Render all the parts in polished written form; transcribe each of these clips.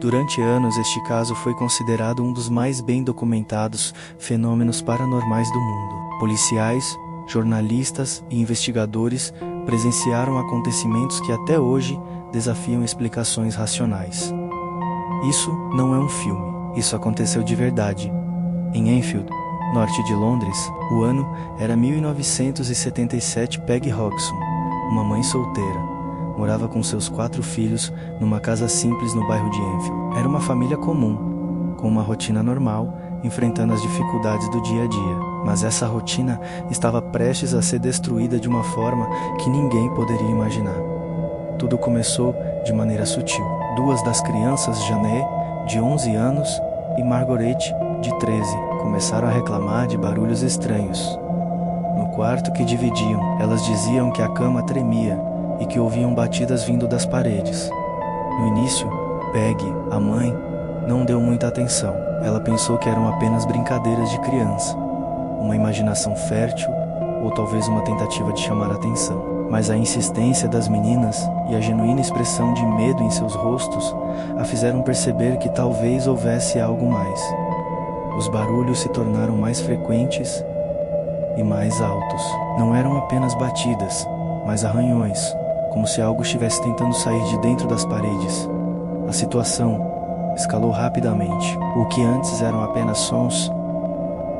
Durante anos, este caso foi considerado um dos mais bem documentados fenômenos paranormais do mundo. Policiais, jornalistas e investigadores presenciaram acontecimentos que até hoje desafiam explicações racionais. Isso não é um filme, isso aconteceu de verdade. Em Enfield, norte de Londres, o ano era 1977. Peggy Hodgson, uma mãe solteira, morava com seus 4 filhos numa casa simples no bairro de Enfield. Era uma família comum, com uma rotina normal, enfrentando as dificuldades do dia a dia. Mas essa rotina estava prestes a ser destruída de uma forma que ninguém poderia imaginar. Tudo começou de maneira sutil. 2 das crianças, Janet, de 11 anos, e Margaret, de 13, começaram a reclamar de barulhos estranhos. No quarto que dividiam, elas diziam que a cama tremia e que ouviam batidas vindo das paredes. No início, Peggy, a mãe, não deu muita atenção. Ela pensou que eram apenas brincadeiras de criança, uma imaginação fértil ou talvez uma tentativa de chamar a atenção. Mas a insistência das meninas e a genuína expressão de medo em seus rostos a fizeram perceber que talvez houvesse algo mais. Os barulhos se tornaram mais frequentes e mais altos. Não eram apenas batidas, mas arranhões, como se algo estivesse tentando sair de dentro das paredes. A situação escalou rapidamente. O que antes eram apenas sons,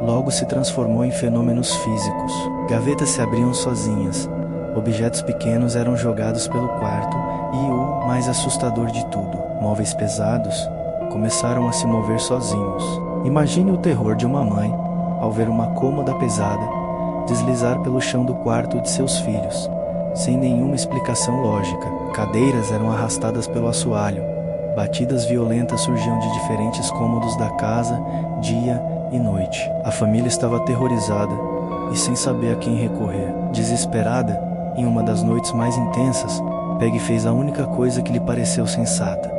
logo se transformou em fenômenos físicos. Gavetas se abriam sozinhas, objetos pequenos eram jogados pelo quarto e, o mais assustador de tudo, móveis pesados começaram a se mover sozinhos. Imagine o terror de uma mãe ao ver uma cômoda pesada deslizar pelo chão do quarto de seus filhos, sem nenhuma explicação lógica. Cadeiras eram arrastadas pelo assoalho, batidas violentas surgiam de diferentes cômodos da casa, dia e noite. A família estava aterrorizada e sem saber a quem recorrer. Desesperada, em uma das noites mais intensas, Peggy fez a única coisa que lhe pareceu sensata.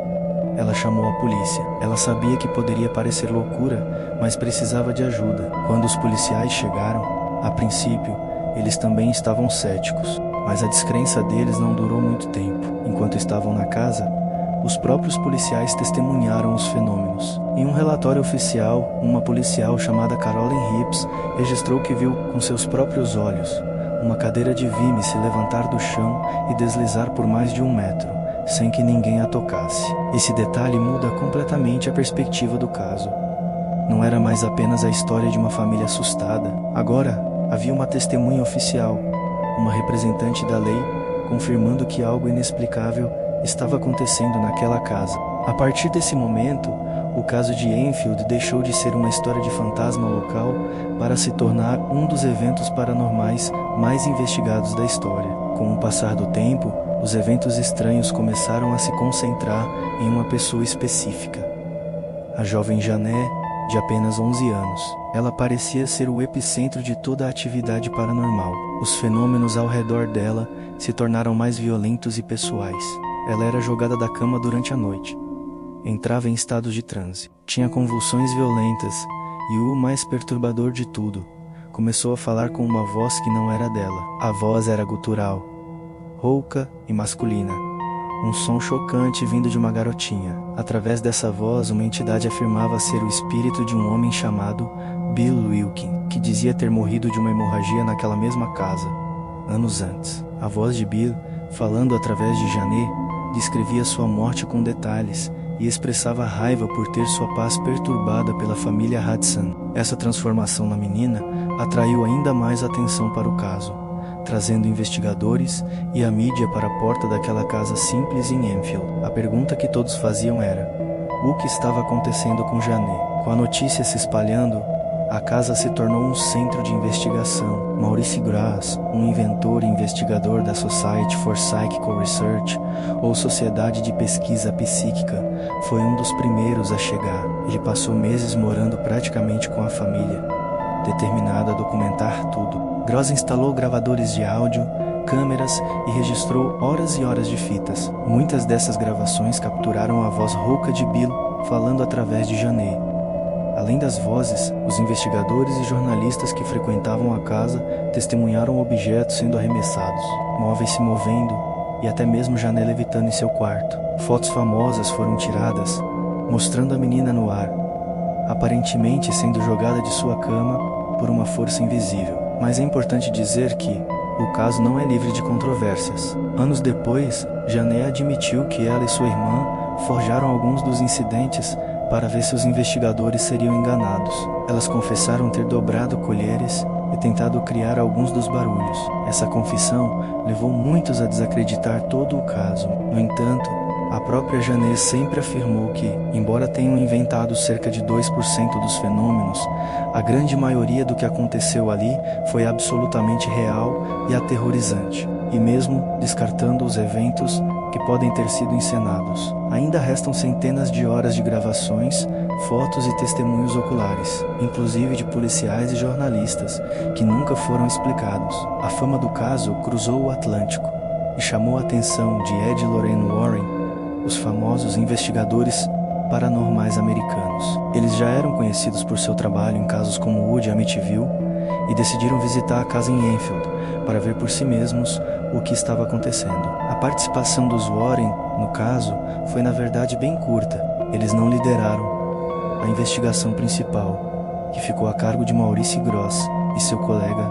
Ela chamou a polícia. Ela sabia que poderia parecer loucura, mas precisava de ajuda. Quando os policiais chegaram, a princípio, eles também estavam céticos, mas a descrença deles não durou muito tempo. Enquanto estavam na casa, os próprios policiais testemunharam os fenômenos. Em um relatório oficial, uma policial chamada Caroline Hips registrou que viu com seus próprios olhos uma cadeira de vime se levantar do chão e deslizar por mais de 1 metro, sem que ninguém a tocasse. Esse detalhe muda completamente a perspectiva do caso. Não era mais apenas a história de uma família assustada. Agora, havia uma testemunha oficial, uma representante da lei, confirmando que algo inexplicável estava acontecendo naquela casa. A partir desse momento, o caso de Enfield deixou de ser uma história de fantasma local para se tornar um dos eventos paranormais mais investigados da história. Com o passar do tempo, os eventos estranhos começaram a se concentrar em uma pessoa específica. A jovem Janet, de apenas 11 anos. Ela parecia ser o epicentro de toda a atividade paranormal. Os fenômenos ao redor dela se tornaram mais violentos e pessoais. Ela era jogada da cama durante a noite. Entrava em estados de transe. Tinha convulsões violentas e, o mais perturbador de tudo, começou a falar com uma voz que não era dela. A voz era gutural, rouca e masculina. Um som chocante vindo de uma garotinha. Através dessa voz, uma entidade afirmava ser o espírito de um homem chamado Bill Wilkin, que dizia ter morrido de uma hemorragia naquela mesma casa, anos antes. A voz de Bill, falando através de Janet, descrevia sua morte com detalhes e expressava raiva por ter sua paz perturbada pela família Hudson. Essa transformação na menina atraiu ainda mais atenção para o caso, trazendo investigadores e a mídia para a porta daquela casa simples em Enfield. A pergunta que todos faziam era: o que estava acontecendo com Janet? Com a notícia se espalhando, a casa se tornou um centro de investigação. Maurice Grass, um inventor e investigador da Society for Psychical Research, ou Sociedade de Pesquisa Psíquica, foi um dos primeiros a chegar. Ele passou meses morando praticamente com a família, determinado a documentar tudo. Gross instalou gravadores de áudio, câmeras e registrou horas e horas de fitas. Muitas dessas gravações capturaram a voz rouca de Bill falando através de Janet. Além das vozes, os investigadores e jornalistas que frequentavam a casa testemunharam objetos sendo arremessados, móveis se movendo e até mesmo Janet levitando em seu quarto. Fotos famosas foram tiradas, mostrando a menina no ar, aparentemente sendo jogada de sua cama por uma força invisível. Mas é importante dizer que o caso não é livre de controvérsias. Anos depois, Janet admitiu que ela e sua irmã forjaram alguns dos incidentes para ver se os investigadores seriam enganados. Elas confessaram ter dobrado colheres e tentado criar alguns dos barulhos. Essa confissão levou muitos a desacreditar todo o caso. No entanto, a própria Janet sempre afirmou que, embora tenham inventado cerca de 2% dos fenômenos, a grande maioria do que aconteceu ali foi absolutamente real e aterrorizante, e mesmo descartando os eventos que podem ter sido encenados, ainda restam centenas de horas de gravações, fotos e testemunhos oculares, inclusive de policiais e jornalistas, que nunca foram explicados. A fama do caso cruzou o Atlântico e chamou a atenção de Ed e Lorraine Warren, os famosos investigadores paranormais americanos. Eles já eram conhecidos por seu trabalho em casos como Wood e Amityville e decidiram visitar a casa em Enfield para ver por si mesmos o que estava acontecendo. A participação dos Warren no caso foi na verdade bem curta. Eles não lideraram a investigação principal, que ficou a cargo de Maurice Gross e seu colega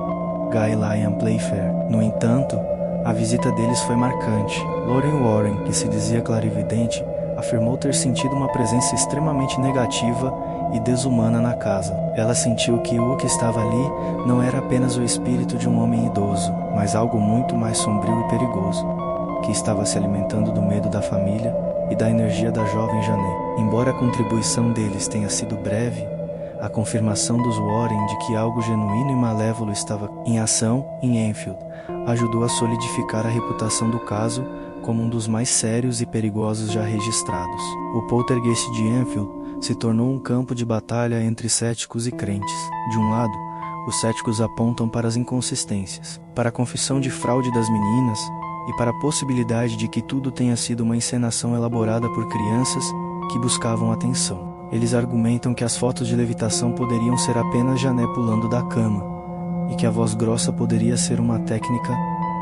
Guy Lyon Playfair. No entanto, a visita deles foi marcante. Lorraine Warren, que se dizia clarividente, afirmou ter sentido uma presença extremamente negativa e desumana na casa. Ela sentiu que o que estava ali não era apenas o espírito de um homem idoso, mas algo muito mais sombrio e perigoso, que estava se alimentando do medo da família e da energia da jovem Janet. Embora a contribuição deles tenha sido breve, a confirmação dos Warren de que algo genuíno e malévolo estava em ação em Enfield ajudou a solidificar a reputação do caso como um dos mais sérios e perigosos já registrados. O poltergeist de Enfield se tornou um campo de batalha entre céticos e crentes. De um lado, os céticos apontam para as inconsistências, para a confissão de fraude das meninas e para a possibilidade de que tudo tenha sido uma encenação elaborada por crianças que buscavam atenção. Eles argumentam que as fotos de levitação poderiam ser apenas Janet pulando da cama e que a voz grossa poderia ser uma técnica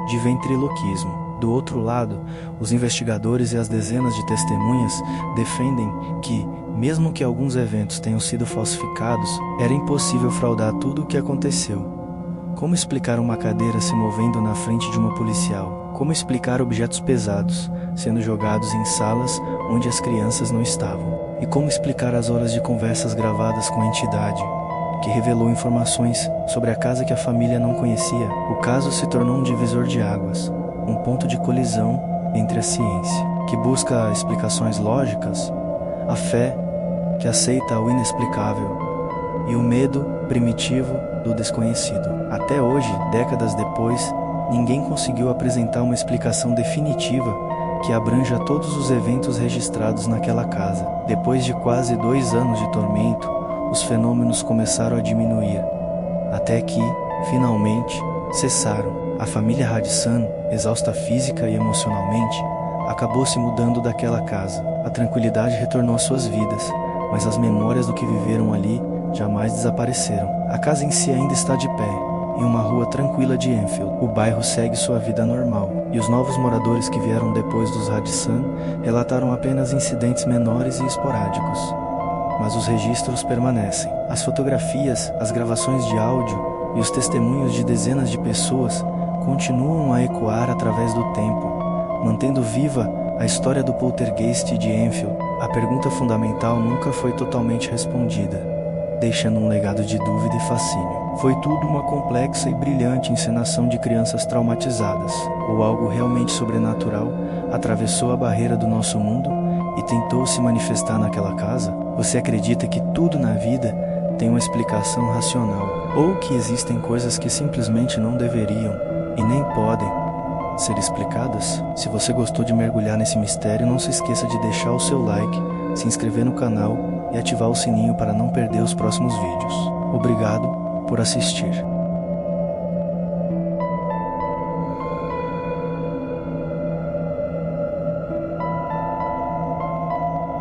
de ventriloquismo. Do outro lado, os investigadores e as dezenas de testemunhas defendem que, mesmo que alguns eventos tenham sido falsificados, era impossível fraudar tudo o que aconteceu. Como explicar uma cadeira se movendo na frente de uma policial? Como explicar objetos pesados sendo jogados em salas onde as crianças não estavam? E como explicar as horas de conversas gravadas com a entidade, que revelou informações sobre a casa que a família não conhecia? O caso se tornou um divisor de águas, um ponto de colisão entre a ciência, que busca explicações lógicas, a fé, que aceita o inexplicável, e o medo primitivo do desconhecido. Até hoje, décadas depois, ninguém conseguiu apresentar uma explicação definitiva que abranja todos os eventos registrados naquela casa. Depois de quase 2 anos de tormento, os fenômenos começaram a diminuir, até que, finalmente, cessaram. A família Radisson, exausta física e emocionalmente, acabou se mudando daquela casa. A tranquilidade retornou às suas vidas, mas as memórias do que viveram ali jamais desapareceram. A casa em si ainda está de pé, em uma rua tranquila de Enfield. O bairro segue sua vida normal, e os novos moradores que vieram depois dos Radisson relataram apenas incidentes menores e esporádicos. Mas os registros permanecem. As fotografias, as gravações de áudio e os testemunhos de dezenas de pessoas continuam a ecoar através do tempo, mantendo viva a história do poltergeist de Enfield. A pergunta fundamental nunca foi totalmente respondida, deixando um legado de dúvida e fascínio. Foi tudo uma complexa e brilhante encenação de crianças traumatizadas, ou algo realmente sobrenatural atravessou a barreira do nosso mundo e tentou se manifestar naquela casa? Você acredita que tudo na vida tem uma explicação racional, ou que existem coisas que simplesmente não deveriam e nem podem ser explicadas? Se você gostou de mergulhar nesse mistério, não se esqueça de deixar o seu like, se inscrever no canal e ativar o sininho para não perder os próximos vídeos. Obrigado por assistir.